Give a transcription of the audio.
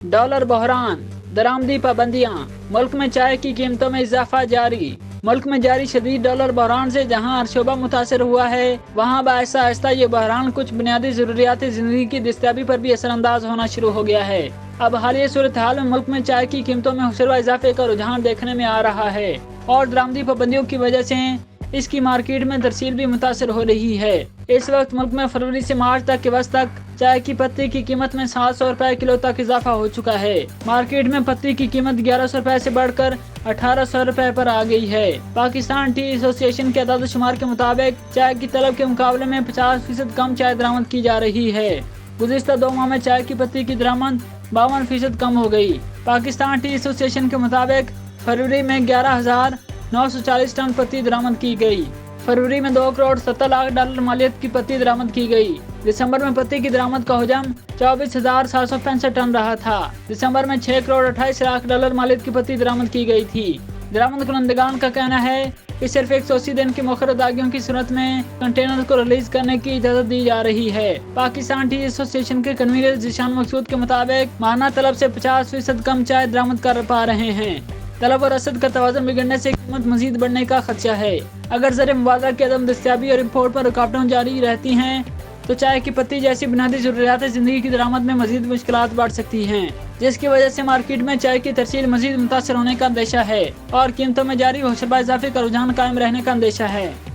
Dollar बहरान, दरामदी पाबंदियां, मुल्क में चाय की कीमतों में इजाफा जारी। मुल्क में जारी शदीद डॉलर बहरान से जहां हर शोबा मुतासर हुआ है, वहां आहिस्ता आहिस्ता ये बहरान कुछ बुनियादी जरूरियात जिंदगी की दस्तयाबी पर भी असरअंदाज होना शुरू हो गया है। अब हालिया सूरत हाल में मुल्क में चाय की कीमतों में हुशरवा इजाफे का रुझान देखने में आ रहा है और दरामदी पाबंदियों की वजह से इसकी मार्केट में तरसील भी मुतासर हो रही है। इस वक्त मुल्क में फरवरी से मार्च तक के वक्त तक चाय की पत्ती की कीमत में 700 रुपए किलो तक इजाफा हो चुका है। मार्केट में पत्ती की कीमत 1100 रुपए से बढ़कर 1800 रुपए पर आ गई है। पाकिस्तान टी एसोसिएशन के अदाद शुमार के मुताबिक चाय की तलब के मुकाबले में 50% कम चाय दरामद की जा रही है। गुज़िश्ता 2 माह में चाय की पत्ती की दरामद 52% कम हो गई। पाकिस्तान टी एसोसिएशन के मुताबिक फरवरी में 11,940 टन पत्ती दरामद की गई। फरवरी में 2 करोड़ 70 लाख डॉलर मालियत की पत्ती दरामद की गई। दिसंबर में पत्ती की दरामद का हजम 24,765 टन रहा था। दिसंबर में 6 करोड़ 28 लाख डॉलर मालियत की पत्ती दरामद की गई थी। दरामद कुनंदगान का कहना है कि सिर्फ 180 दिन की मुखर अदायगियों की सूरत में कंटेनर को रिलीज करने की इजाजत दी जा रही है। पाकिस्तान टी एसोसिएशन के कन्वीनर जिशान मकसूद के मुताबिक माहाना तलब से 50% कम चाय दरामद कर पा रहे हैं। तलब और रसद का तवाज़ुन बिगड़ने से कीमत मजीद बढ़ने का खदशा है। अगर ज़र मुबादला की अदम दस्तयाबी और इम्पोर्ट पर रुकावटें जारी रहती हैं तो चाय की पत्ती जैसी बुनियादी ज़रूरियात ज़िंदगी की दरामद में मजीद मुश्किलात बढ़ सकती हैं, जिसकी वजह से मार्केट में चाय की तरसील मजीद मुतासर होने का अंदेशा है और कीमतों में जारी होशरबा इजाफे का रुझान कायम रहने का अंदेशा है।